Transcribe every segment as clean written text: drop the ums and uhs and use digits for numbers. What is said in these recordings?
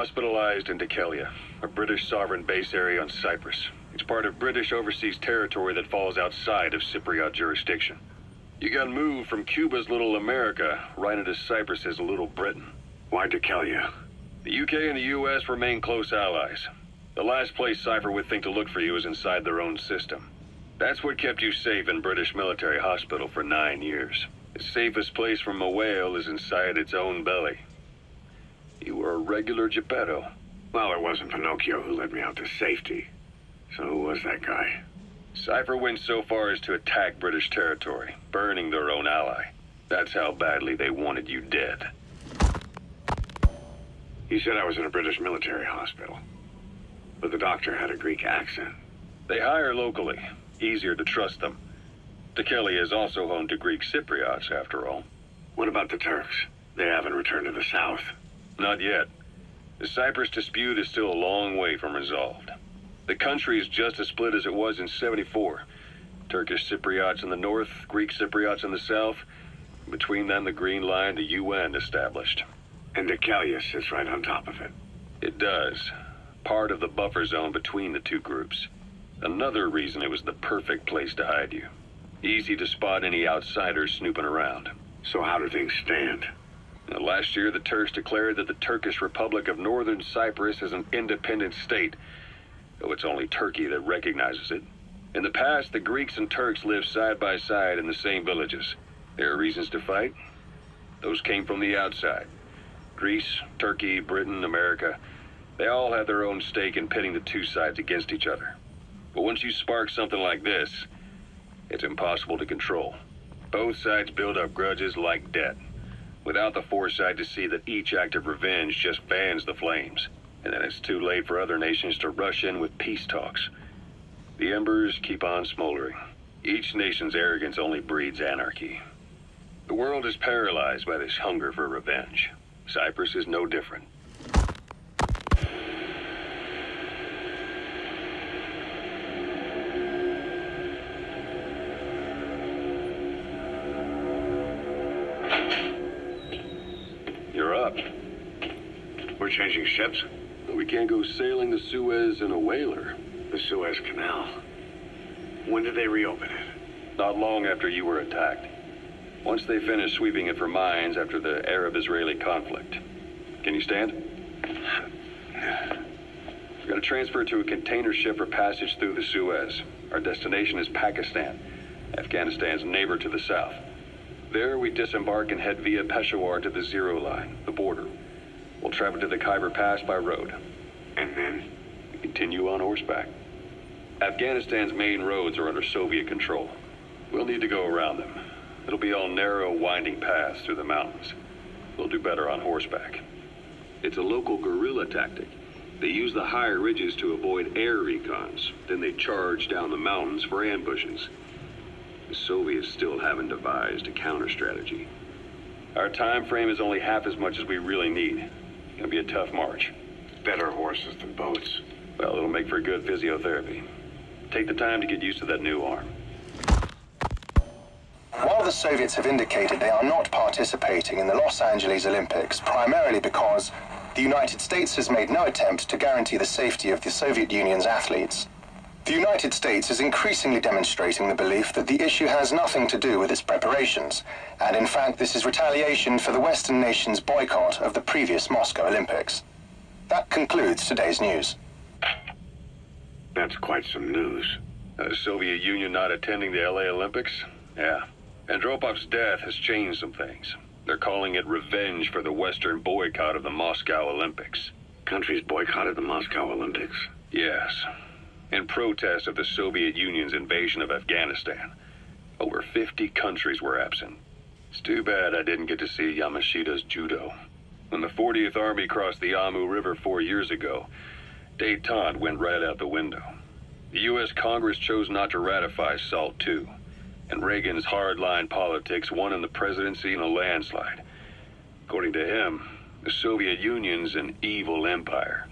hospitalized in Dikelia, a British sovereign base area on Cyprus. It's part of British overseas territory that falls outside of Cypriot jurisdiction. You got moved from Cuba's Little America right into Cyprus's Little Britain. Why Dikelia? The UK and the US remain close allies. The last place Cypher would think to look for you is inside their own system. That's what kept you safe in British military hospital for 9 years. The safest place from a whale is inside its own belly. You were a regular Geppetto. Well, it wasn't Pinocchio who led me out to safety. So who was that guy? Cypher went so far as to attack British territory, burning their own ally. That's how badly they wanted you dead. You said I was in a British military hospital, but the doctor had a Greek accent. They hire locally. Easier to trust them. Dikelia is also home to Greek Cypriots, after all. What about the Turks? They haven't returned to the south. Not yet. The Cyprus dispute is still a long way from resolved. The country is just as split as it was in '74. Turkish Cypriots in the north, Greek Cypriots in the south. Between them, the Green Line, the UN established. And Dikelia sits right on top of it. It does. Part of the buffer zone between the two groups. Another reason it was the perfect place to hide you. Easy to spot any outsiders snooping around. So how do things stand? Now, last year, the Turks declared that the Turkish Republic of Northern Cyprus is an independent state, though it's only Turkey that recognizes it. In the past, the Greeks and Turks lived side by side in the same villages. There are reasons to fight. Those came from the outside. Greece, Turkey, Britain, America, they all had their own stake in pitting the two sides against each other. But once you spark something like this, it's impossible to control. Both sides build up grudges like debt, without the foresight to see that each act of revenge just fans the flames. And then it's too late for other nations to rush in with peace talks. The embers keep on smoldering. Each nation's arrogance only breeds anarchy. The world is paralyzed by this hunger for revenge. Cyprus is no different. You're up. We're changing ships? We can't go sailing the Suez in a whaler. The Suez Canal. When did they reopen it? Not long after you were attacked. Once they finished sweeping it for mines after the Arab-Israeli conflict. Can you stand? We're going to transfer to a container ship for passage through the Suez. Our destination is Pakistan, Afghanistan's neighbor to the south. There we disembark and head via Peshawar to the Zero Line, the border. We'll travel to the Khyber Pass by road. And then? We continue on horseback. Afghanistan's main roads are under Soviet control. We'll need to go around them. It'll be all narrow, winding paths through the mountains. We'll do better on horseback. It's a local guerrilla tactic. They use the higher ridges to avoid air recons. Then they charge down the mountains for ambushes. The Soviets still haven't devised a counter-strategy. Our time frame is only half as much as we really need. It'll be a tough march. Better horses than boats. Well, it'll make for good physiotherapy. Take the time to get used to that new arm. While the Soviets have indicated they are not participating in the Los Angeles Olympics, primarily because the United States has made no attempt to guarantee the safety of the Soviet Union's athletes, the United States is increasingly demonstrating the belief that the issue has nothing to do with its preparations, and in fact this is retaliation for the Western nations' boycott of the previous Moscow Olympics. That concludes today's news. That's quite some news. The Soviet Union not attending the LA Olympics? Yeah. Andropov's death has changed some things. They're calling it revenge for the Western boycott of the Moscow Olympics. Countries boycotted the Moscow Olympics? Yes. In protest of the Soviet Union's invasion of Afghanistan. Over 50 countries were absent. It's too bad I didn't get to see Yamashita's judo. When the 40th Army crossed the Amu River 4 years ago, détente went right out the window. The U.S. Congress chose not to ratify SALT II. And Reagan's hardline politics won him the presidency in a landslide. According to him, the Soviet Union's an evil empire.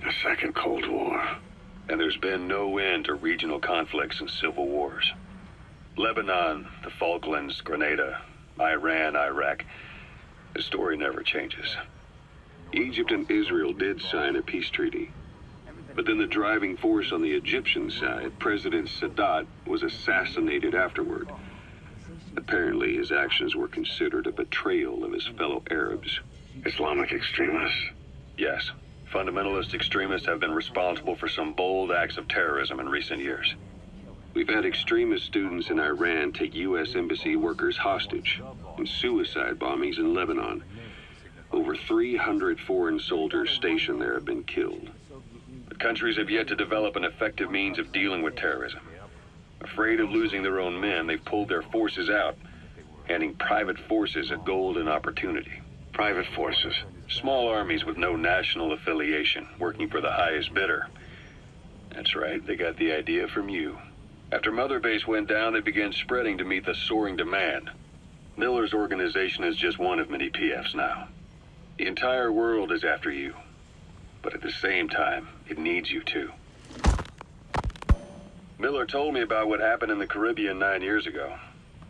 The Second Cold War. And there's been no end to regional conflicts and civil wars. Lebanon, the Falklands, Grenada, Iran, Iraq. The story never changes. Egypt and Israel did sign a peace treaty. But then the driving force on the Egyptian side, President Sadat, was assassinated afterward. Apparently, his actions were considered a betrayal of his fellow Arabs. Islamic extremists? Yes, fundamentalist extremists have been responsible for some bold acts of terrorism in recent years. We've had extremist students in Iran take U.S. embassy workers hostage, and suicide bombings in Lebanon. Over 300 foreign soldiers stationed there have been killed. But countries have yet to develop an effective means of dealing with terrorism. Afraid of losing their own men, they've pulled their forces out, handing private forces a golden opportunity. Private forces? Small armies with no national affiliation, working for the highest bidder. That's right, they got the idea from you. After Mother Base went down, they began spreading to meet the soaring demand. Miller's organization is just one of many PFs now. The entire world is after you. But at the same time, it needs you too. Miller told me about what happened in the Caribbean 9 years ago.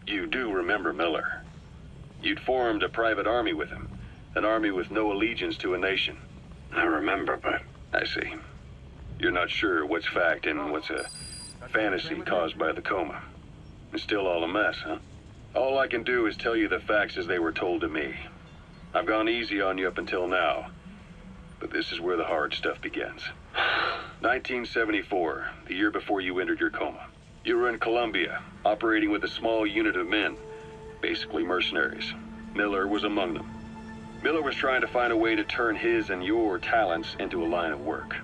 You do remember Miller. You'd formed a private army with him. An army with no allegiance to a nation. I remember, but... I see. You're not sure what's fact and what's a fantasy caused by the coma. It's still all a mess, huh? All I can do is tell you the facts as they were told to me. I've gone easy on you up until now, but this is where the hard stuff begins. 1974, the year before you entered your coma. You were in Colombia, operating with a small unit of men, basically mercenaries. Miller was among them. Miller was trying to find a way to turn his and your talents into a line of work.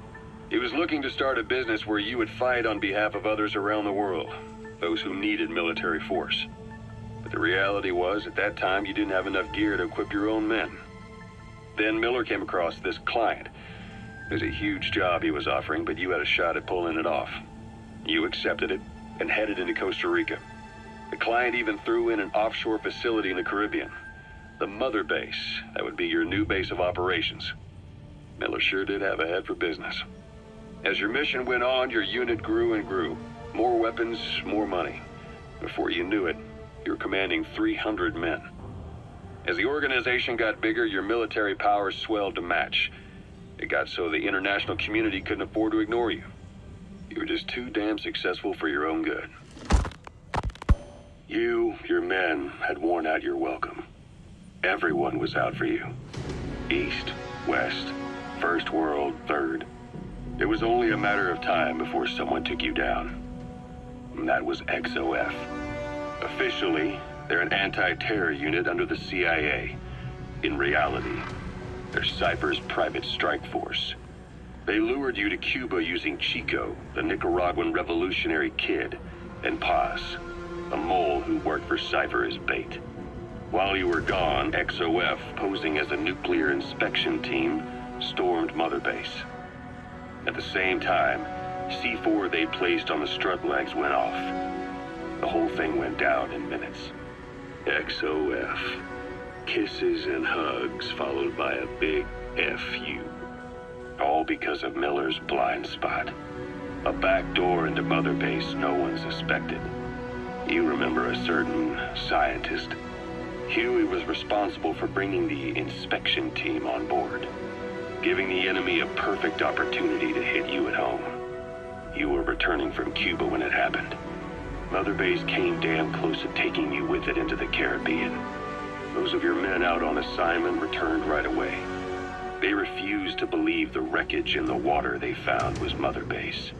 He was looking to start a business where you would fight on behalf of others around the world, those who needed military force. But the reality was, at that time, you didn't have enough gear to equip your own men. Then Miller came across this client. It was a huge job he was offering, but you had a shot at pulling it off. You accepted it and headed into Costa Rica. The client even threw in an offshore facility in the Caribbean. The Mother Base, that would be your new base of operations. Miller sure did have a head for business. As your mission went on, your unit grew and grew. More weapons, more money. Before you knew it, you were commanding 300 men. As the organization got bigger, your military powers swelled to match. It got so the international community couldn't afford to ignore you. You were just too damn successful for your own good. You, your men, had worn out your welcome. Everyone was out for you. East, West, First World, Third. It was only a matter of time before someone took you down. And that was XOF. Officially, they're an anti-terror unit under the CIA. In reality, they're Cypher's private strike force. They lured you to Cuba using Chico, the Nicaraguan revolutionary kid, and Paz, a mole who worked for Cypher as bait. While you were gone, XOF, posing as a nuclear inspection team, stormed Mother Base. At the same time, C4 they placed on the strut legs went off. The whole thing went down in minutes. XOF. Kisses and hugs followed by a big FU. All because of Miller's blind spot. A back door into Mother Base no one suspected. You remember a certain scientist. Huey was responsible for bringing the inspection team on board, giving the enemy a perfect opportunity to hit you at home. You were returning from Cuba when it happened. Mother Base came damn close to taking you with it into the Caribbean. Those of your men out on assignment returned right away. They refused to believe the wreckage in the water they found was Mother Base.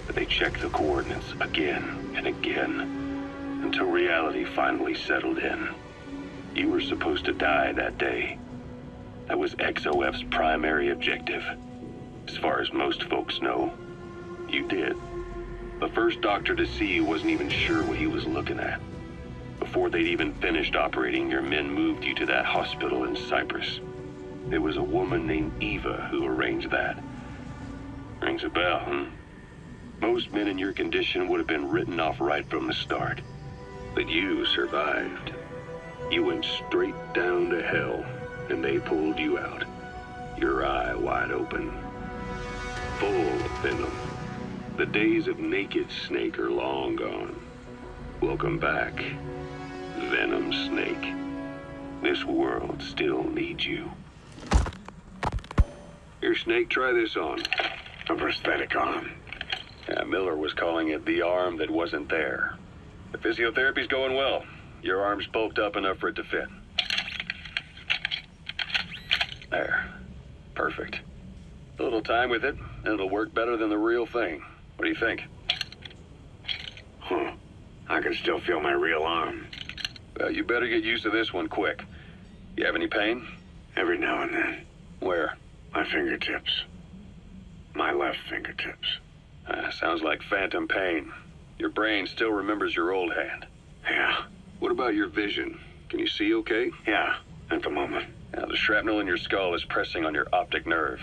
But they checked the coordinates again and again, until reality finally settled in. You were supposed to die that day. That was XOF's primary objective. As far as most folks know, you did. The first doctor to see you wasn't even sure what he was looking at. Before they'd even finished operating, your men moved you to that hospital in Cyprus. It was a woman named Eva who arranged that. Rings a bell, huh? Most men in your condition would have been written off right from the start. But you survived. You went straight down to hell, and they pulled you out. Your eye wide open. Full of venom. The days of naked Snake are long gone. Welcome back, Venom Snake. This world still needs you. Here, Snake, try this on. A prosthetic arm. Yeah, Miller was calling it the arm that wasn't there. The physiotherapy's going well. Your arm's bulked up enough for it to fit. There. Perfect. A little time with it, and it'll work better than the real thing. What do you think? Huh. I can still feel my real arm. Well, you better get used to this one quick. You have any pain? Every now and then. Where? My fingertips. My left fingertips. Sounds like phantom pain. Your brain still remembers your old hand. Yeah. What about your vision? Can you see okay? Yeah, at the moment. Now, the shrapnel in your skull is pressing on your optic nerve.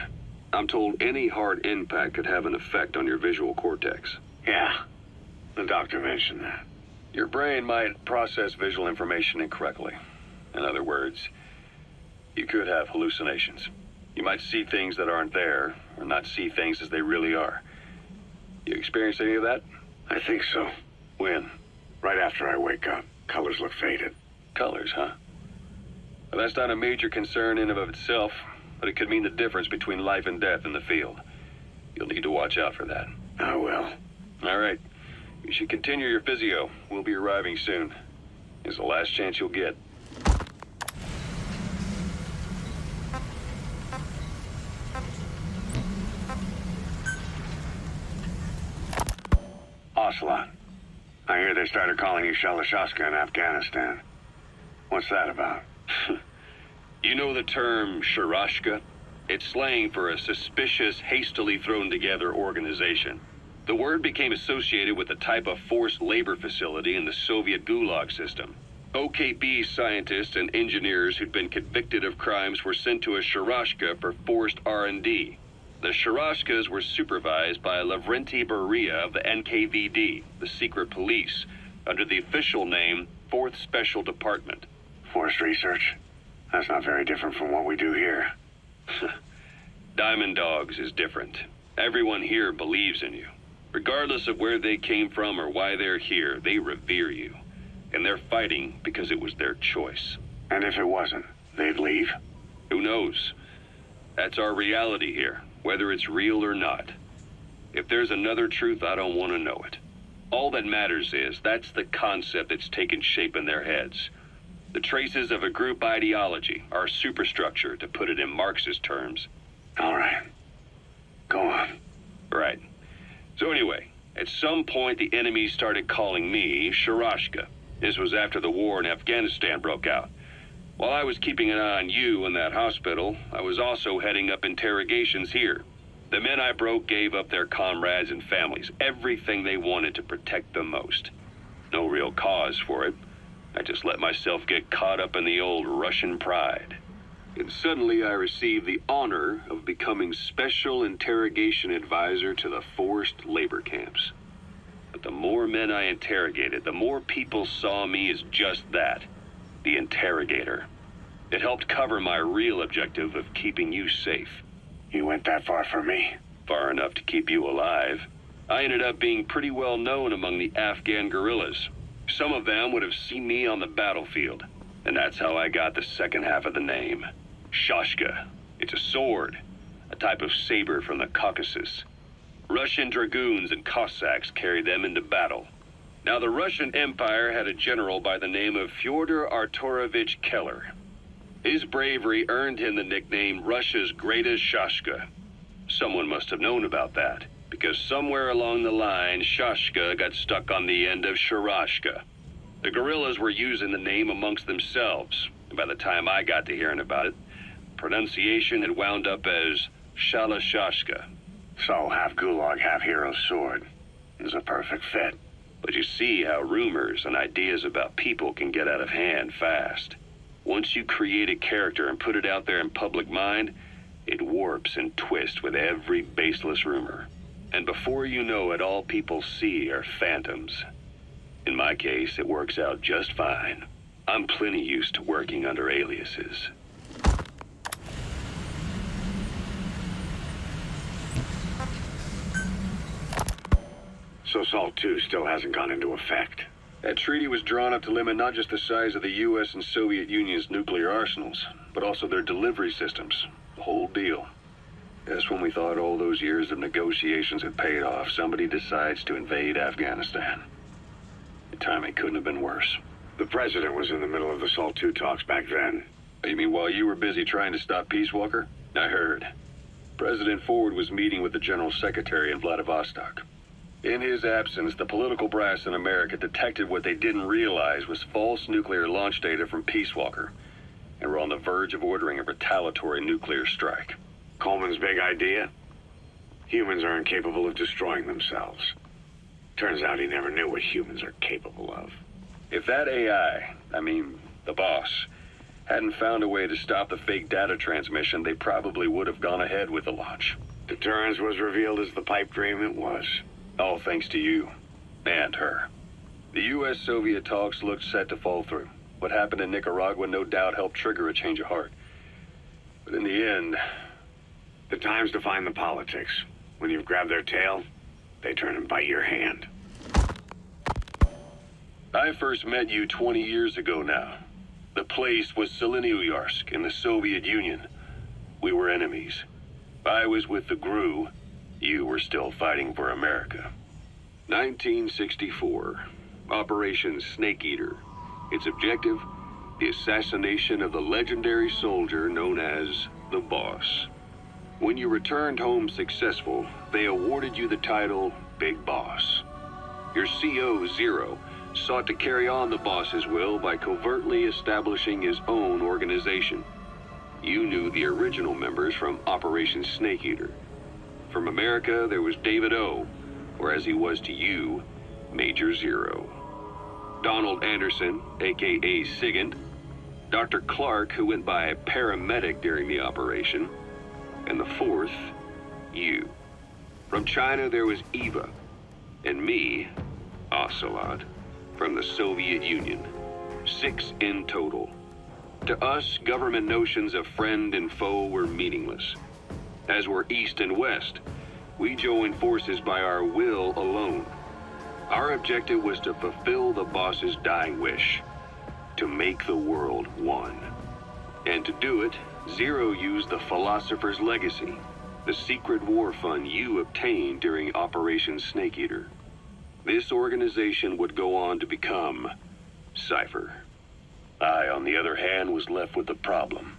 I'm told any hard impact could have an effect on your visual cortex. Yeah. The doctor mentioned that. Your brain might process visual information incorrectly. In other words, you could have hallucinations. You might see things that aren't there, or not see things as they really are. You experience any of that? I think so. When? Right after I wake up. Colors look faded. Colors, huh? Well, that's not a major concern in and of itself, but it could mean the difference between life and death in the field. You'll need to watch out for that. I will. All right. You should continue your physio. We'll be arriving soon. It's the last chance you'll get. Ocelot. I hear they started calling you Shalashaska in Afghanistan. What's that about? You know the term Sharashka? It's slang for a suspicious, hastily thrown together organization. The word became associated with a type of forced labor facility in the Soviet Gulag system. OKB scientists and engineers who'd been convicted of crimes were sent to a Sharashka for forced R&D. The Sharashkas were supervised by Lavrenti Beria of the NKVD, the secret police, under the official name 4th Special Department. Forced research? That's not very different from what we do here. Diamond Dogs is different. Everyone here believes in you. Regardless of where they came from or why they're here, they revere you. And they're fighting because it was their choice. And if it wasn't, they'd leave? Who knows? That's our reality here, whether it's real or not. If there's another truth, I don't want to know it. All that matters is that's the concept that's taken shape in their heads. The traces of a group ideology, our superstructure, to put it in Marxist terms. All right. Go on. Right. So anyway, at some point the enemy started calling me Sharashka. This was after the war in Afghanistan broke out. While I was keeping an eye on you in that hospital, I was also heading up interrogations here. The men I broke gave up their comrades and families, everything they wanted to protect them most. No real cause for it. I just let myself get caught up in the old Russian pride. And suddenly I received the honor of becoming Special Interrogation Advisor to the forced labor camps. But the more men I interrogated, the more people saw me as just that, the interrogator. It helped cover my real objective of keeping you safe. You went that far for me? Far enough to keep you alive. I ended up being pretty well known among the Afghan guerrillas. Some of them would have seen me on the battlefield, and that's how I got the second half of the name. Shashka. It's a sword, a type of saber from the Caucasus. Russian dragoons and Cossacks carried them into battle. Now, the Russian Empire had a general by the name of Fyodor Arturovich Keller. His bravery earned him the nickname Russia's Greatest Shashka. Someone must have known about that, because somewhere along the line, Shashka got stuck on the end of Sharashka. The guerrillas were using the name amongst themselves, and by the time I got to hearing about it, pronunciation had wound up as Shalashashka. So, half Gulag, half Hero Sword. Is a perfect fit. But you see how rumors and ideas about people can get out of hand fast. Once you create a character and put it out there in public mind, it warps and twists with every baseless rumor. And before you know it, all people see are phantoms. In my case, it works out just fine. I'm plenty used to working under aliases. So SALT II still hasn't gone into effect. That treaty was drawn up to limit not just the size of the U.S. and Soviet Union's nuclear arsenals, but also their delivery systems. The whole deal. Just when we thought all those years of negotiations had paid off, somebody decides to invade Afghanistan. The timing couldn't have been worse. The president was in the middle of the SALT II talks back then. You mean while you were busy trying to stop Peace Walker? I heard. President Ford was meeting with the General Secretary in Vladivostok. In his absence, the political brass in America detected what they didn't realize was false nuclear launch data from Peace Walker, and were on the verge of ordering a retaliatory nuclear strike. Coleman's big idea? Humans are incapable of destroying themselves. Turns out he never knew what humans are capable of. If that AI, the boss, hadn't found a way to stop the fake data transmission, they probably would have gone ahead with the launch. Deterrence was revealed as the pipe dream it was. All thanks to you. And her. The U.S.-Soviet talks looked set to fall through. What happened in Nicaragua no doubt helped trigger a change of heart. But in the end... The times define the politics. When you've grabbed their tail, they turn and bite your hand. I first met you 20 years ago now. The place was Selenouyarsk in the Soviet Union. We were enemies. I was with the GRU. You were still fighting for America. 1964. Operation Snake Eater. Its objective? The assassination of the legendary soldier known as the Boss. When you returned home successful, they awarded you the title Big Boss. Your CO, Zero, sought to carry on the boss's will by covertly establishing his own organization. You knew the original members from Operation Snake Eater. From America, there was David O, or as he was to you, Major Zero. Donald Anderson, aka Sigint. Dr. Clark, who went by paramedic during the operation. And the fourth, you. From China, there was Eva. And me, Ocelot, from the Soviet Union. 6 in total. To us, government notions of friend and foe were meaningless. As were East and West, we joined forces by our will alone. Our objective was to fulfill the boss's dying wish, to make the world one. And to do it, Zero used the Philosopher's Legacy, the secret war fund you obtained during Operation Snake Eater. This organization would go on to become Cypher. I, on the other hand, was left with the problem.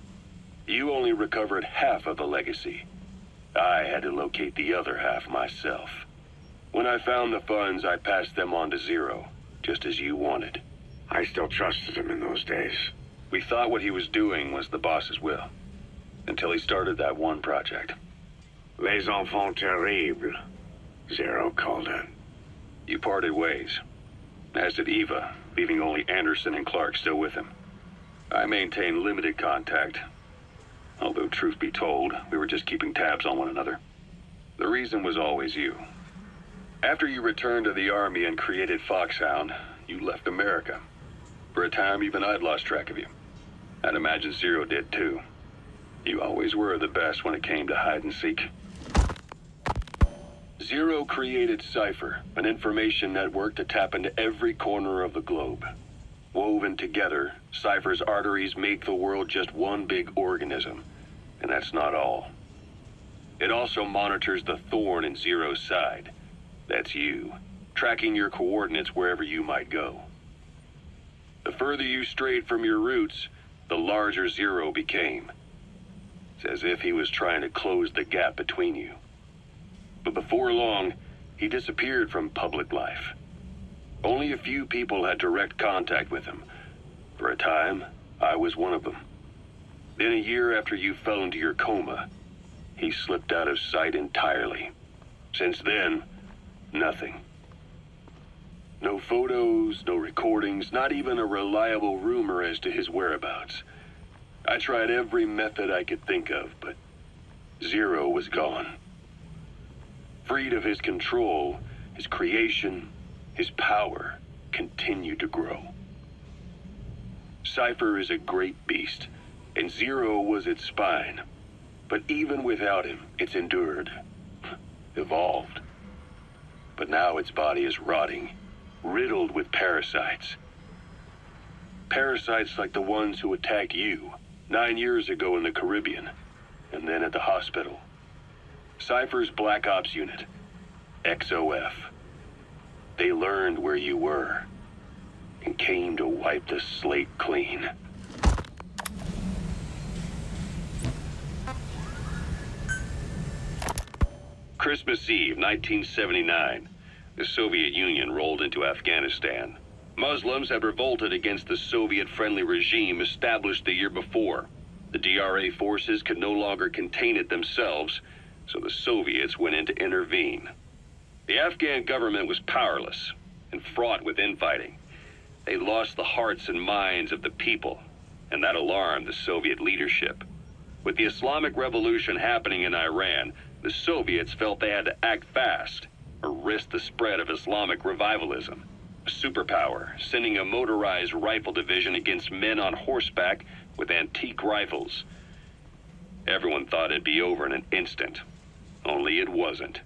You only recovered half of the legacy. I had to locate the other half myself. When I found the funds, I passed them on to Zero, just as you wanted. I still trusted him in those days. We thought what he was doing was the boss's will, until he started that one project. Les enfants terribles, Zero called it. You parted ways, as did Eva, leaving only Anderson and Clark still with him. I maintained limited contact, although truth be told, we were just keeping tabs on one another. The reason was always you. After you returned to the Army and created Foxhound, you left America. For a time, even I'd lost track of you. I'd imagine Zero did too. You always were the best when it came to hide and seek. Zero created Cypher, an information network to tap into every corner of the globe. Woven together, Cypher's arteries make the world just one big organism. And that's not all. It also monitors the thorn in Zero's side. That's you, tracking your coordinates wherever you might go. The further you strayed from your roots, the larger Zero became. It's as if he was trying to close the gap between you. But before long, he disappeared from public life. Only a few people had direct contact with him. For a time, I was one of them. Then a year after you fell into your coma, he slipped out of sight entirely. Since then, nothing. No photos, no recordings, not even a reliable rumor as to his whereabouts. I tried every method I could think of, but Zero was gone. Freed of his control, his creation, his power continued to grow. Cypher is a great beast, and Zero was its spine. But even without him, it's endured, evolved. But now its body is rotting, riddled with parasites. Parasites like the ones who attacked you 9 years ago in the Caribbean, and then at the hospital. Cypher's Black Ops Unit, XOF. They learned where you were and came to wipe the slate clean. Christmas Eve, 1979. The Soviet Union rolled into Afghanistan. Muslims had revolted against the Soviet-friendly regime established the year before. The DRA forces could no longer contain it themselves, so the Soviets went in to intervene. The Afghan government was powerless and fraught with infighting. They lost the hearts and minds of the people, and that alarmed the Soviet leadership. With the Islamic Revolution happening in Iran, the Soviets felt they had to act fast or risk the spread of Islamic revivalism. A superpower, sending a motorized rifle division against men on horseback with antique rifles. Everyone thought it'd be over in an instant, only it wasn't.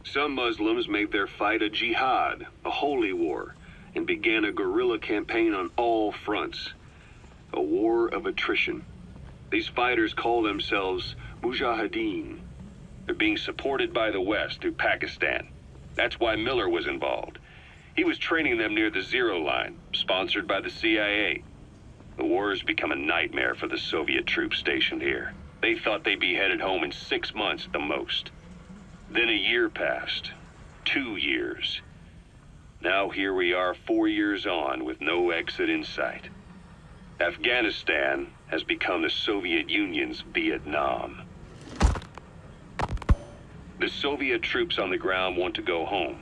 Some Muslims made their fight a jihad, a holy war, and began a guerrilla campaign on all fronts. A war of attrition. These fighters call themselves mujahideen. They're being supported by the West through Pakistan. That's why Miller was involved. He was training them near the Zero Line, sponsored by the CIA. The war has become a nightmare for the Soviet troops stationed here. They thought they'd be headed home in 6 months at the most. Then a year passed. 2 years. Now here we are 4 years on with no exit in sight. Afghanistan has become the Soviet Union's Vietnam. The Soviet troops on the ground want to go home,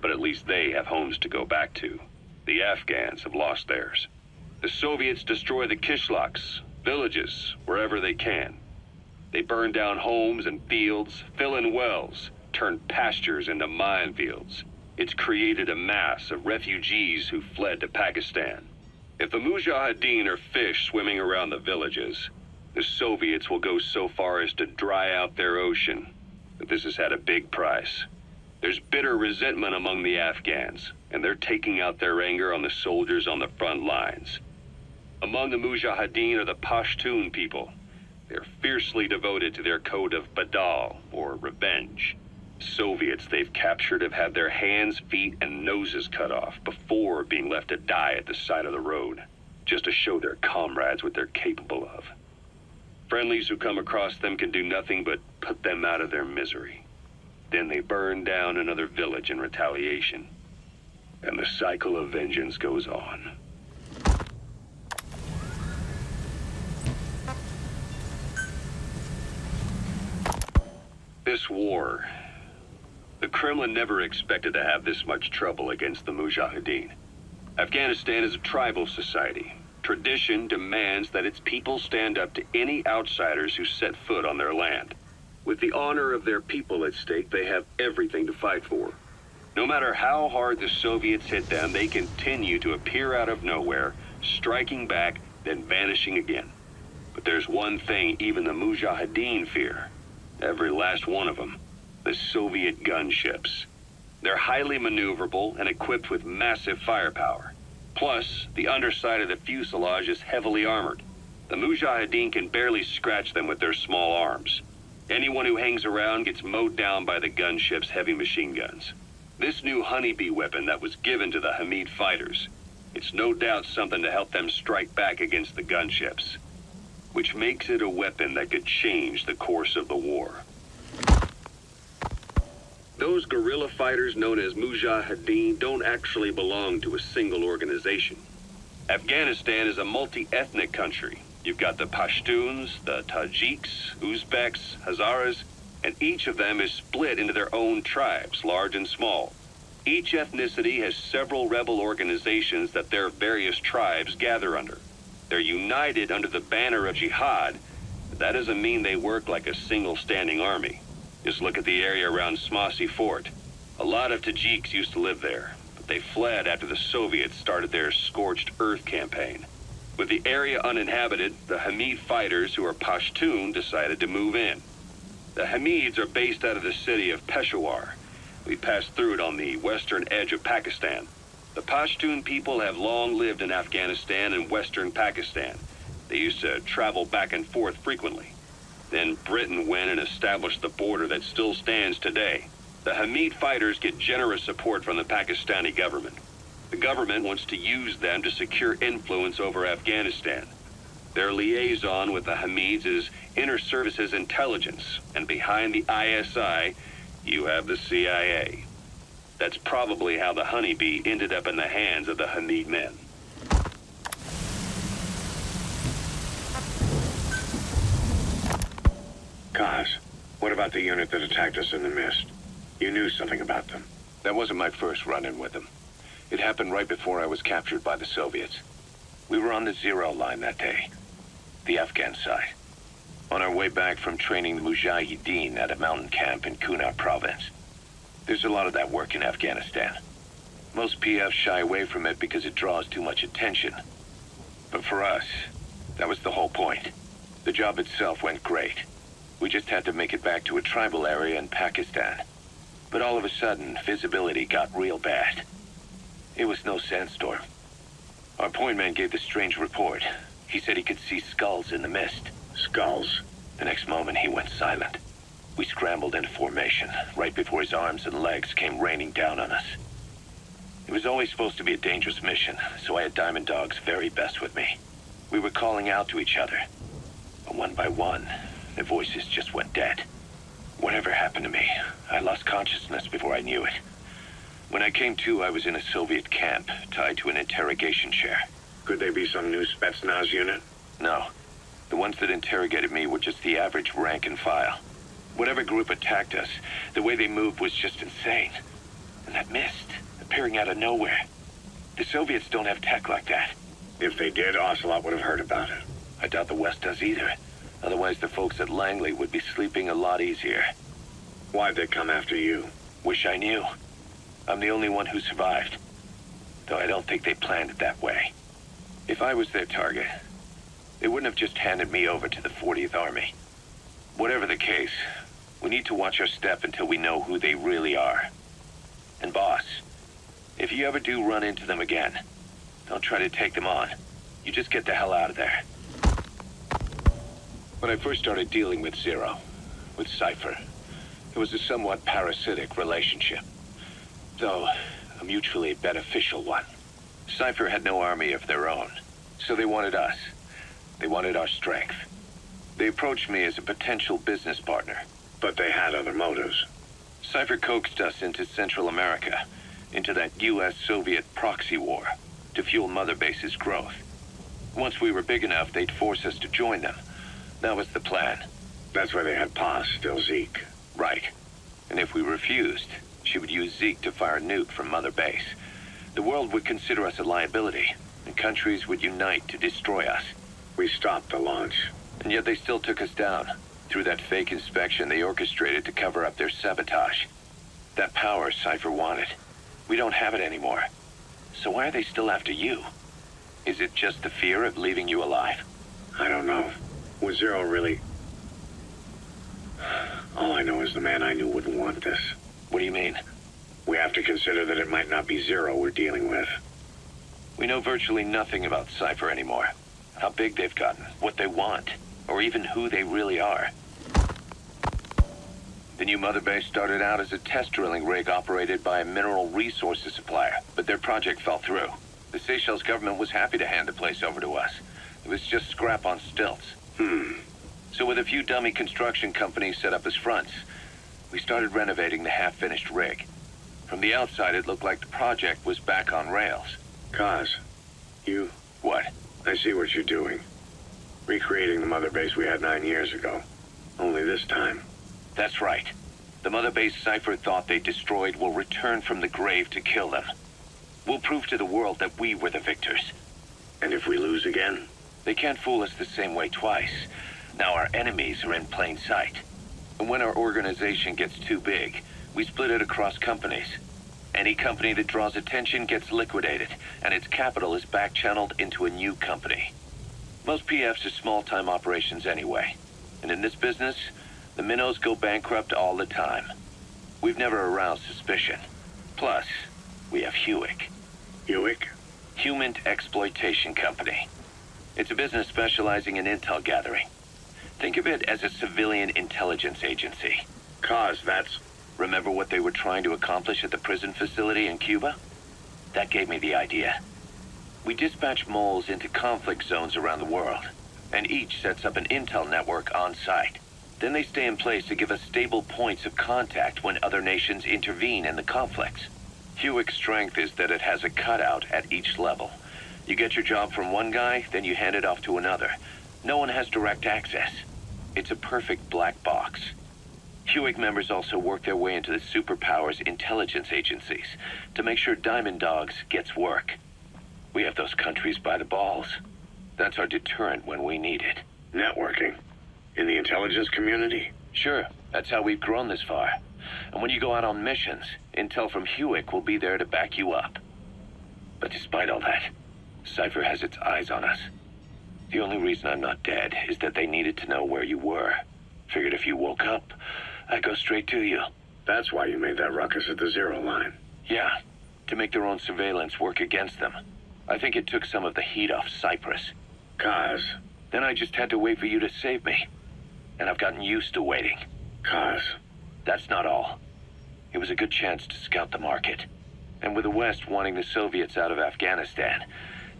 but at least they have homes to go back to. The Afghans have lost theirs. The Soviets destroy the kishlaks, villages, wherever they can. They burn down homes and fields, fill in wells, turn pastures into minefields. It's created a mass of refugees who fled to Pakistan. If the Mujahideen are fish swimming around the villages, the Soviets will go so far as to dry out their ocean. But this has had a big price. There's bitter resentment among the Afghans, and they're taking out their anger on the soldiers on the front lines. Among the Mujahideen are the Pashtun people. They're fiercely devoted to their code of Badal, or revenge. Soviets they've captured have had their hands, feet, and noses cut off before being left to die at the side of the road, just to show their comrades what they're capable of. Friendlies who come across them can do nothing but put them out of their misery. Then they burn down another village in retaliation. And the cycle of vengeance goes on. This war, the Kremlin never expected to have this much trouble against the Mujahideen. Afghanistan is a tribal society. Tradition demands that its people stand up to any outsiders who set foot on their land. With the honor of their people at stake, they have everything to fight for. No matter how hard the Soviets hit them, they continue to appear out of nowhere, striking back, then vanishing again. But there's one thing even the Mujahideen fear. Every last one of them. The Soviet gunships. They're highly maneuverable and equipped with massive firepower. Plus, the underside of the fuselage is heavily armored. The Mujahideen can barely scratch them with their small arms. Anyone who hangs around gets mowed down by the gunship's heavy machine guns. This new honeybee weapon that was given to the Hamid fighters, it's no doubt something to help them strike back against the gunships, which makes it a weapon that could change the course of the war. Those guerrilla fighters known as Mujahideen don't actually belong to a single organization. Afghanistan is a multi-ethnic country. You've got the Pashtuns, the Tajiks, Uzbeks, Hazaras, and each of them is split into their own tribes, large and small. Each ethnicity has several rebel organizations that their various tribes gather under. They're united under the banner of jihad, but that doesn't mean they work like a single standing army. Just look at the area around Smasi Fort. A lot of Tajiks used to live there, but they fled after the Soviets started their scorched earth campaign. With the area uninhabited, the Hamid fighters, who are Pashtun, decided to move in. The Hamids are based out of the city of Peshawar. We passed through it on the western edge of Pakistan. The Pashtun people have long lived in Afghanistan and western Pakistan. They used to travel back and forth frequently. Then Britain went and established the border that still stands today. The Hamid fighters get generous support from the Pakistani government. The government wants to use them to secure influence over Afghanistan. Their liaison with the Hamids is Inter-Services Intelligence, and behind the ISI, you have the CIA. That's probably how the honeybee ended up in the hands of the Hamid men. Kaz, what about the unit that attacked us in the mist? You knew something about them. That wasn't my first run-in with them. It happened right before I was captured by the Soviets. We were on the zero line that day, the Afghan side, on our way back from training the Mujahideen at a mountain camp in Kunar province. There's a lot of that work in Afghanistan. Most PFs shy away from it because it draws too much attention. But for us, that was the whole point. The job itself went great. We just had to make it back to a tribal area in Pakistan. But all of a sudden, visibility got real bad. It was no sandstorm. Our point man gave this strange report. He said he could see skulls in the mist. Skulls? The next moment, he went silent. We scrambled into formation, right before his arms and legs came raining down on us. It was always supposed to be a dangerous mission, so I had Diamond Dog's very best with me. We were calling out to each other. But one by one, the voices just went dead. Whatever happened to me, I lost consciousness before I knew it. When I came to, I was in a Soviet camp, tied to an interrogation chair. Could they be some new Spetsnaz unit? No. The ones that interrogated me were just the average rank and file. Whatever group attacked us, the way they moved was just insane. And that mist, appearing out of nowhere. The Soviets don't have tech like that. If they did, Ocelot would have heard about it. I doubt the West does either. Otherwise, the folks at Langley would be sleeping a lot easier. Why'd they come after you? Wish I knew. I'm the only one who survived. Though I don't think they planned it that way. If I was their target, they wouldn't have just handed me over to the 40th Army. Whatever the case, we need to watch our step until we know who they really are. And boss, if you ever do run into them again, don't try to take them on. You just get the hell out of there. When I first started dealing with Zero, with Cypher, it was a somewhat parasitic relationship, though a mutually beneficial one. Cypher had no army of their own, so they wanted us. They wanted our strength. They approached me as a potential business partner. But they had other motives. Cypher coaxed us into Central America, into that U.S.-Soviet proxy war, to fuel Mother Base's growth. Once we were big enough, they'd force us to join them. That was the plan. That's why they had Paz, still Zeke. Right. And if we refused, she would use Zeke to fire a nuke from Mother Base. The world would consider us a liability, and countries would unite to destroy us. We stopped the launch. And yet they still took us down, through that fake inspection they orchestrated to cover up their sabotage. That power Cypher wanted. We don't have it anymore. So why are they still after you? Is it just the fear of leaving you alive? I don't know. Was Zero really... All I know is the man I knew wouldn't want this. What do you mean? We have to consider that it might not be Zero we're dealing with. We know virtually nothing about Cypher anymore. How big they've gotten, what they want, or even who they really are. The new Mother Base started out as a test drilling rig operated by a mineral resources supplier, but their project fell through. The Seychelles government was happy to hand the place over to us. It was just scrap on stilts. So with a few dummy construction companies set up as fronts, we started renovating the half-finished rig. From the outside, it looked like the project was back on rails. Kaz, you... What? I see what you're doing. Recreating the Mother Base we had 9 years ago. Only this time. That's right. The Mother Base Cypher thought they destroyed will return from the grave to kill them. We'll prove to the world that we were the victors. And if we lose again? They can't fool us the same way twice. Now our enemies are in plain sight. And when our organization gets too big, we split it across companies. Any company that draws attention gets liquidated, and its capital is back-channeled into a new company. Most PFs are small-time operations anyway. And in this business, the minnows go bankrupt all the time. We've never aroused suspicion. Plus, we have Hewick. Hewick? Human Exploitation Company. It's a business specializing in intel gathering. Think of it as a civilian intelligence agency. Cause that's... Remember what they were trying to accomplish at the prison facility in Cuba? That gave me the idea. We dispatch moles into conflict zones around the world, and each sets up an intel network on site. Then they stay in place to give us stable points of contact when other nations intervene in the conflicts. Hewick's strength is that it has a cutout at each level. You get your job from one guy, then you hand it off to another. No one has direct access. It's a perfect black box. Hewick members also work their way into the superpowers intelligence agencies to make sure Diamond Dogs gets work. We have those countries by the balls. That's our deterrent when we need it. Networking? In the intelligence community? Sure, that's how we've grown this far. And when you go out on missions, intel from Hewick will be there to back you up. But despite all that, Cypher has its eyes on us. The only reason I'm not dead is that they needed to know where you were. Figured if you woke up, I'd go straight to you. That's why you made that ruckus at the Zero Line. Yeah, to make their own surveillance work against them. I think it took some of the heat off Cyprus. Cause? Then I just had to wait for you to save me. And I've gotten used to waiting. Cause? That's not all. It was a good chance to scout the market. And with the West wanting the Soviets out of Afghanistan,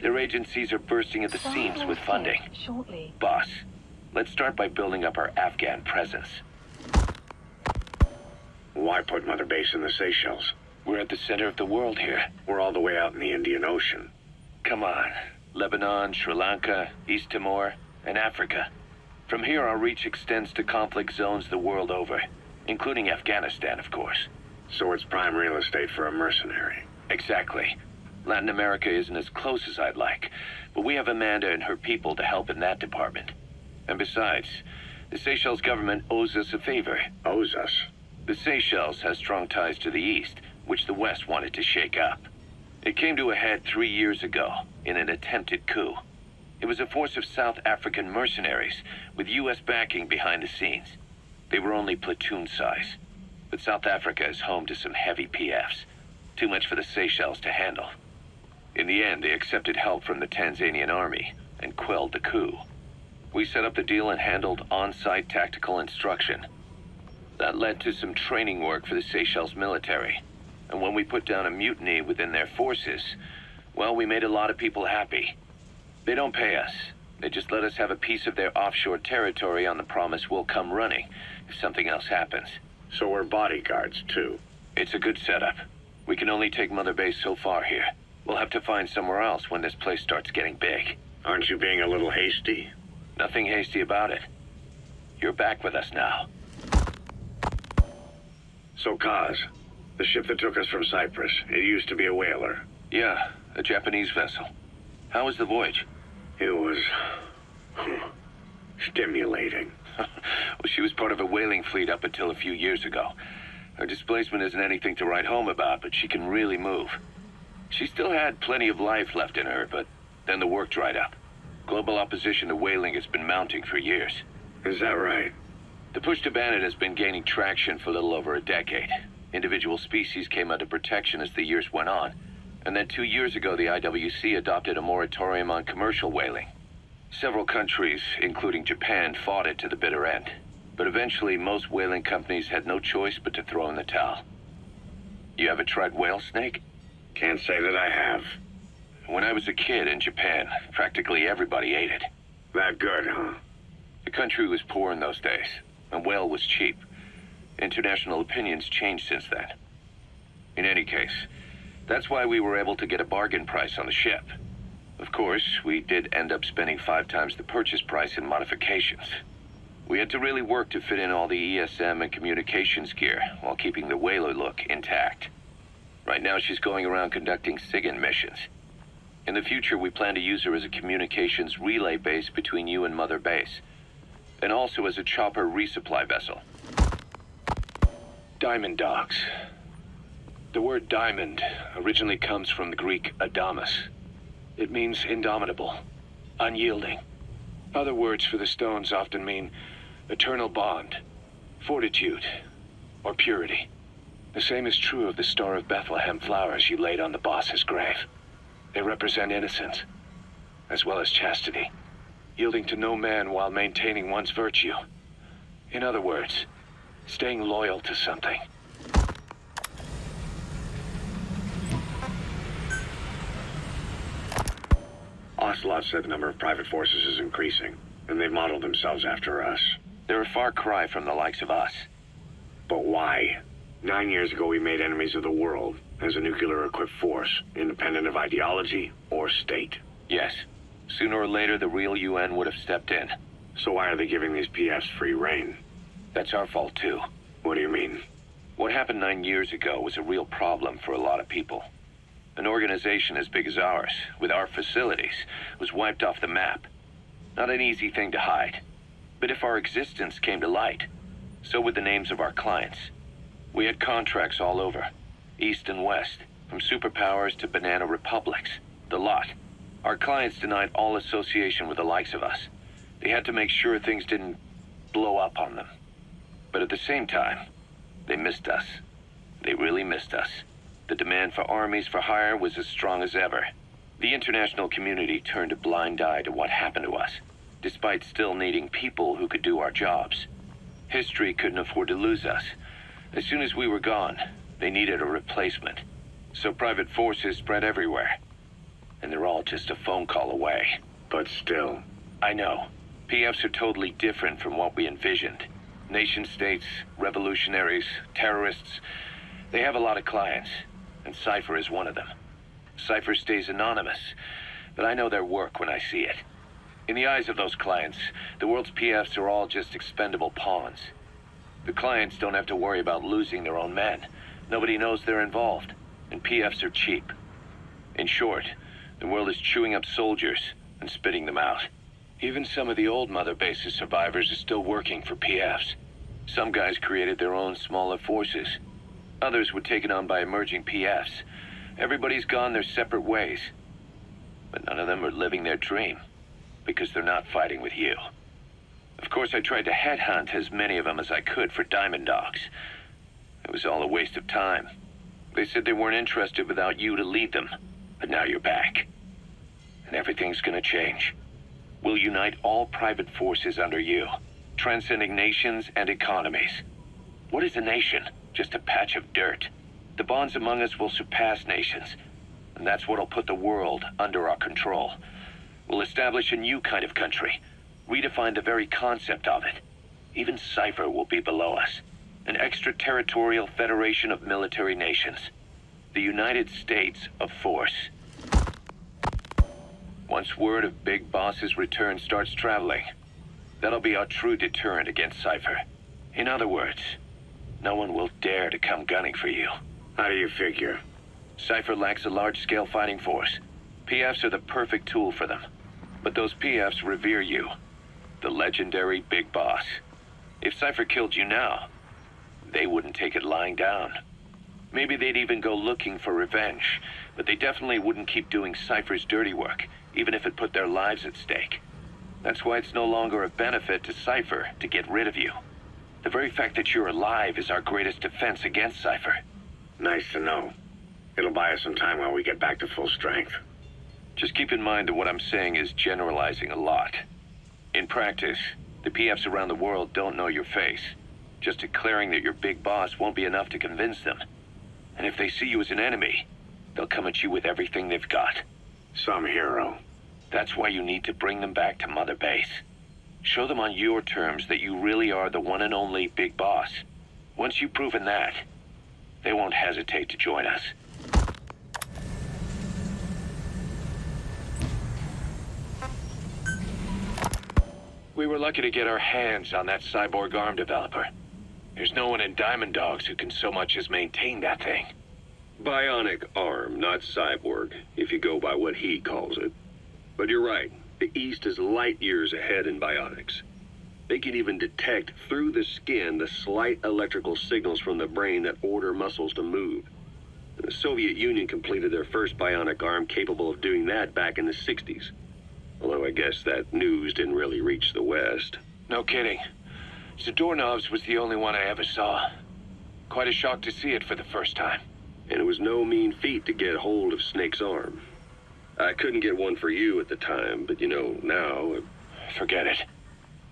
their agencies are bursting at the seams with funding. Shortly. Boss, let's start by building up our Afghan presence. Why put Mother Base in the Seychelles? We're at the center of the world here. We're all the way out in the Indian Ocean. Come on. Lebanon, Sri Lanka, East Timor, and Africa. From here, our reach extends to conflict zones the world over, including Afghanistan, of course. So it's prime real estate for a mercenary. Exactly. Latin America isn't as close as I'd like, but we have Amanda and her people to help in that department. And besides, the Seychelles government owes us a favor. Owes us? The Seychelles has strong ties to the East, which the West wanted to shake up. It came to a head 3 years ago in an attempted coup. It was a force of South African mercenaries with U.S. backing behind the scenes. They were only platoon size, but South Africa is home to some heavy PFs, too much for the Seychelles to handle. In the end, they accepted help from the Tanzanian army and quelled the coup. We set up the deal and handled on-site tactical instruction. That led to some training work for the Seychelles military. And when we put down a mutiny within their forces, well, we made a lot of people happy. They don't pay us. They just let us have a piece of their offshore territory on the promise we'll come running if something else happens. So we're bodyguards, too. It's a good setup. We can only take Mother Base so far here. We'll have to find somewhere else when this place starts getting big. Aren't you being a little hasty? Nothing hasty about it. You're back with us now. So, Kaz, the ship that took us from Cyprus, it used to be a whaler. Yeah, a Japanese vessel. How was the voyage? It was... stimulating. Well, she was part of a whaling fleet up until a few years ago. Her displacement isn't anything to write home about, but she can really move. She still had plenty of life left in her, but then the work dried up. Global opposition to whaling has been mounting for years. Is that right? The push to ban it has been gaining traction for a little over a decade. Individual species came under protection as the years went on. And then 2 years ago, the IWC adopted a moratorium on commercial whaling. Several countries, including Japan, fought it to the bitter end. But eventually, most whaling companies had no choice but to throw in the towel. You ever tried whale snake? Can't say that I have. When I was a kid in Japan, practically everybody ate it. That good, huh? The country was poor in those days, and whale was cheap. International opinions changed since then. In any case, that's why we were able to get a bargain price on the ship. Of course, we did end up spending 5 times the purchase price in modifications. We had to really work to fit in all the ESM and communications gear while keeping the whaler look intact. Right now, she's going around conducting SIGINT missions. In the future, we plan to use her as a communications relay base between you and Mother Base, and also as a chopper resupply vessel. Diamond Dogs. The word diamond originally comes from the Greek adamas. It means indomitable, unyielding. Other words for the stones often mean eternal bond, fortitude, or purity. The same is true of the Star of Bethlehem flowers you laid on the boss's grave. They represent innocence, as well as chastity. yielding to no man while maintaining one's virtue. In other words, staying loyal to something. Ocelot said the number of private forces is increasing, and they've modeled themselves after us. They're a far cry from the likes of us. But why? 9 years ago, we made enemies of the world as a nuclear-equipped force, independent of ideology or state. Yes. Sooner or later, the real UN would have stepped in. So why are they giving these PFs free rein? That's our fault, too. What do you mean? What happened 9 years ago was a real problem for a lot of people. An organization as big as ours, with our facilities, was wiped off the map. Not an easy thing to hide. But if our existence came to light, so would the names of our clients. We had contracts all over, east and west, from superpowers to banana republics, the lot. Our clients denied all association with the likes of us. They had to make sure things didn't blow up on them. But at the same time, they missed us. They really missed us. The demand for armies for hire was as strong as ever. The international community turned a blind eye to what happened to us, despite still needing people who could do our jobs. History couldn't afford to lose us. As soon as we were gone, they needed a replacement. So private forces spread everywhere. And they're all just a phone call away. But still. I know. PFs are totally different from what we envisioned. Nation-states, revolutionaries, terrorists, they have a lot of clients, and Cypher is one of them. Cypher stays anonymous, but I know their work when I see it. In the eyes of those clients, the world's PFs are all just expendable pawns. The clients don't have to worry about losing their own men. Nobody knows they're involved, and PFs are cheap. In short, the world is chewing up soldiers and spitting them out. Even some of the old Mother Base's survivors are still working for PFs. Some guys created their own smaller forces. Others were taken on by emerging PFs. Everybody's gone their separate ways. But none of them are living their dream, because they're not fighting with you. Of course, I tried to headhunt as many of them as I could for Diamond Dogs. It was all a waste of time. They said they weren't interested without you to lead them. But now you're back. And everything's gonna change. We'll unite all private forces under you, transcending nations and economies. What is a nation? Just a patch of dirt. The bonds among us will surpass nations, and that's what'll put the world under our control. We'll establish a new kind of country, redefine the very concept of it. Even Cypher will be below us, an extraterritorial federation of military nations. The United States of Force. Once word of Big Boss's return starts traveling, that'll be our true deterrent against Cypher. In other words, no one will dare to come gunning for you. How do you figure? Cypher lacks a large-scale fighting force. PFs are the perfect tool for them. But those PFs revere you, the legendary Big Boss. If Cypher killed you now, they wouldn't take it lying down. Maybe they'd even go looking for revenge, but they definitely wouldn't keep doing Cypher's dirty work, even if it put their lives at stake. That's why it's no longer a benefit to Cypher to get rid of you. The very fact that you're alive is our greatest defense against Cypher. Nice to know. It'll buy us some time while we get back to full strength. Just keep in mind that what I'm saying is generalizing a lot. In practice, the PFs around the world don't know your face. Just declaring that you're Big Boss won't be enough to convince them. And if they see you as an enemy, they'll come at you with everything they've got. Some hero. That's why you need to bring them back to Mother Base. Show them on your terms that you really are the one and only Big Boss. Once you've proven that, they won't hesitate to join us. We were lucky to get our hands on that cyborg arm developer. There's no one in Diamond Dogs who can so much as maintain that thing. Bionic arm, not cyborg, if you go by what he calls it. But you're right, the East is light years ahead in bionics. They can even detect through the skin the slight electrical signals from the brain that order muscles to move. And the Soviet Union completed their first bionic arm capable of doing that back in the 60s. Although I guess that news didn't really reach the West. No kidding. Zadornov's was the only one I ever saw. Quite a shock to see it for the first time. And it was no mean feat to get hold of Snake's arm. I couldn't get one for you at the time, but you know, now, Forget it.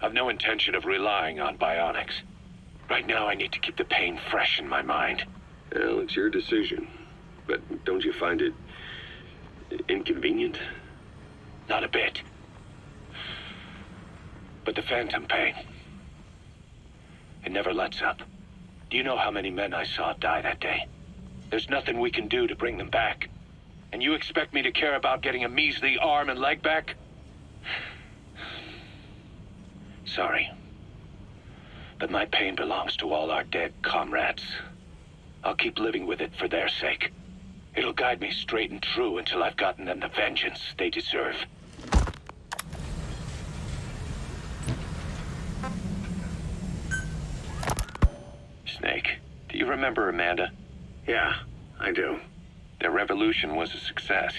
I've no intention of relying on bionics. Right now, I need to keep the pain fresh in my mind. Well, it's your decision. But don't you find it inconvenient? Not a bit. But the phantom pain, it never lets up. Do you know how many men I saw die that day? There's nothing we can do to bring them back. And you expect me to care about getting a measly arm and leg back? Sorry. But my pain belongs to all our dead comrades. I'll keep living with it for their sake. It'll guide me straight and true until I've gotten them the vengeance they deserve. Snake, do you remember Amanda? Yeah, I do. Their revolution was a success.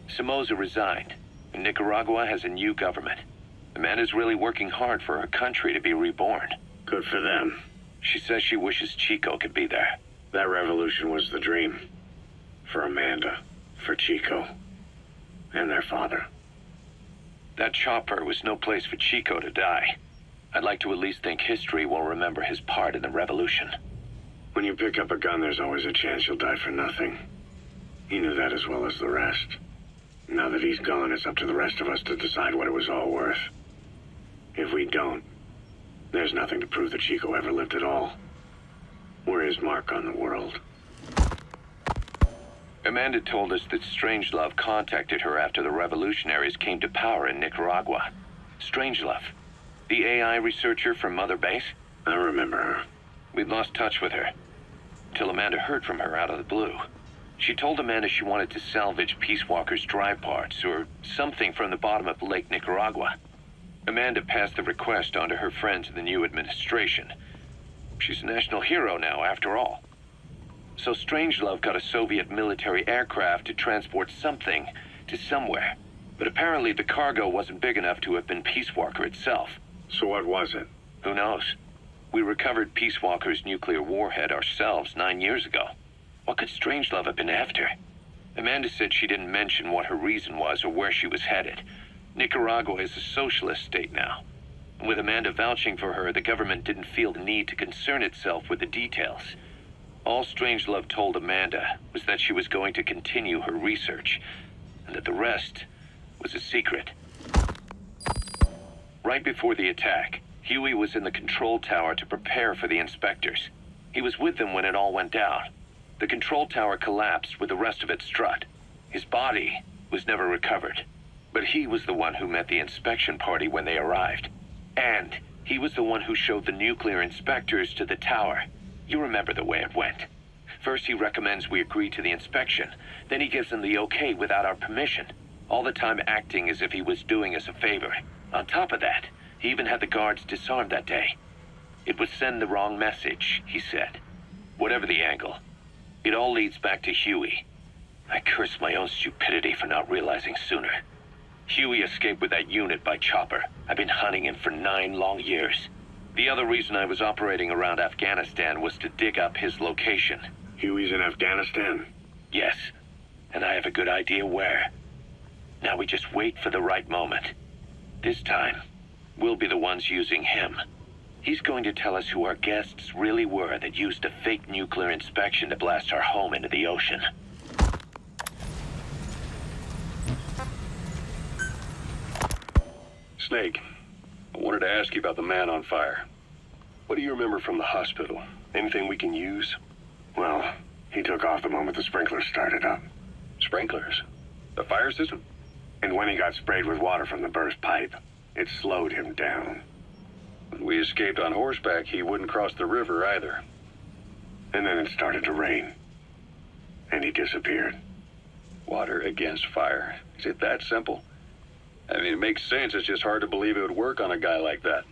Somoza resigned, and Nicaragua has a new government. Amanda's really working hard for her country to be reborn. Good for them. She says she wishes Chico could be there. That revolution was the dream. For Amanda, for Chico, and their father. That chopper was no place for Chico to die. I'd like to at least think history will remember his part in the revolution. When you pick up a gun, there's always a chance you'll die for nothing. He knew that as well as the rest. Now that he's gone, it's up to the rest of us to decide what it was all worth. If we don't, there's nothing to prove that Chico ever lived at all. We're his mark on the world. Amanda told us that Strangelove contacted her after the revolutionaries came to power in Nicaragua. Strangelove, the AI researcher from Mother Base? I remember her. We'd lost touch with her, till Amanda heard from her out of the blue. She told Amanda she wanted to salvage Peace Walker's drive parts, or something from the bottom of Lake Nicaragua. Amanda passed the request on to her friends in the new administration. She's a national hero now, after all. So Strangelove got a Soviet military aircraft to transport something to somewhere. But apparently the cargo wasn't big enough to have been Peace Walker itself. So what was it? Who knows? We recovered Peace Walker's nuclear warhead ourselves 9 years ago. What could Strangelove have been after? Amanda said she didn't mention what her reason was or where she was headed. Nicaragua is a socialist state now. And with Amanda vouching for her, the government didn't feel the need to concern itself with the details. All Strangelove told Amanda was that she was going to continue her research, and that the rest was a secret. Right before the attack, Huey was in the control tower to prepare for the inspectors. He was with them when it all went down. The control tower collapsed with the rest of it strut. His body was never recovered, but he was the one who met the inspection party when they arrived. And he was the one who showed the nuclear inspectors to the tower. You remember the way it went. First he recommends we agree to the inspection, then he gives them the okay without our permission, all the time acting as if he was doing us a favor. On top of that, he even had the guards disarmed that day. It would send the wrong message, he said. Whatever the angle, it all leads back to Huey. I curse my own stupidity for not realizing sooner. Huey escaped with that unit by chopper. I've been hunting him for 9 long years. The other reason I was operating around Afghanistan was to dig up his location. Huey's in Afghanistan? Yes, and I have a good idea where. Now we just wait for the right moment. This time, we'll be the ones using him. He's going to tell us who our guests really were that used a fake nuclear inspection to blast our home into the ocean. Snake, I wanted to ask you about the man on fire. What do you remember from the hospital? Anything we can use? Well, he took off the moment the sprinklers started up. Sprinklers? The fire system? And when he got sprayed with water from the burst pipe, it slowed him down. When we escaped on horseback, he wouldn't cross the river either. And then it started to rain. And he disappeared. Water against fire. Is it that simple? I mean, it makes sense. It's just hard to believe it would work on a guy like that.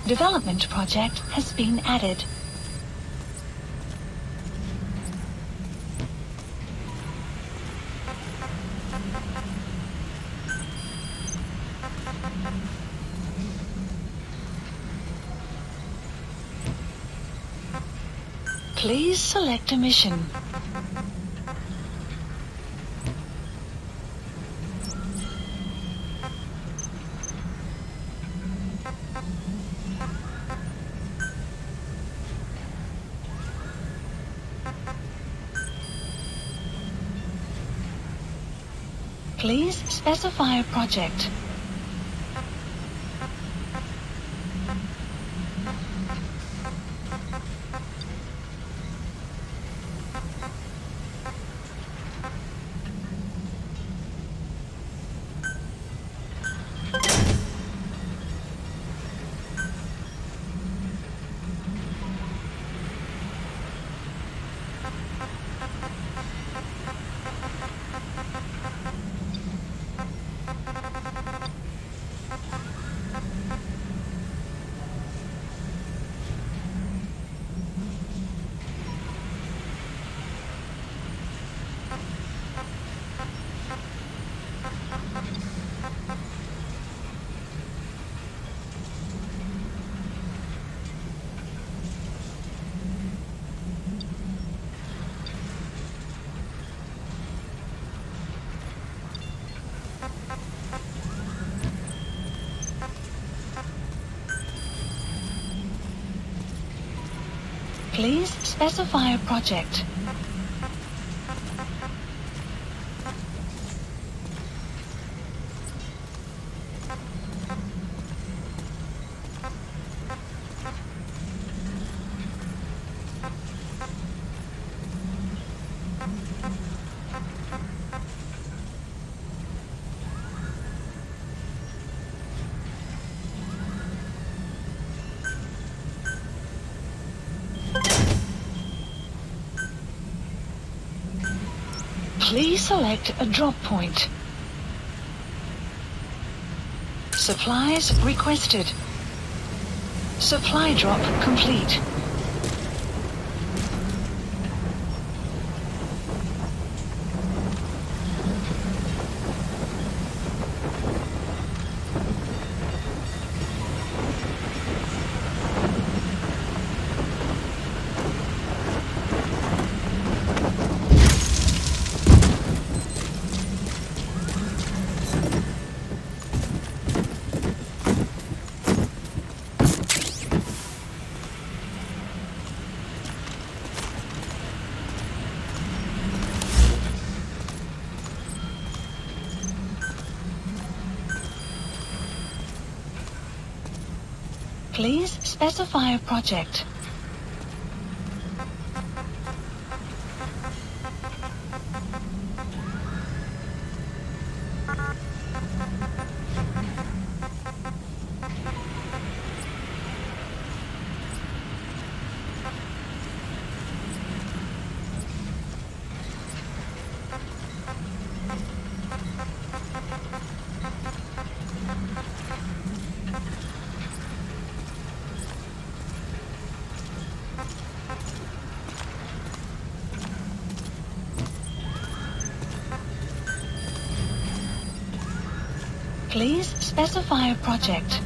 Development project has been added. Please select a mission. Please specify a project. Please specify a project. Please select a drop point. Supplies requested. Supply drop complete. Please specify a project. Please specify a project.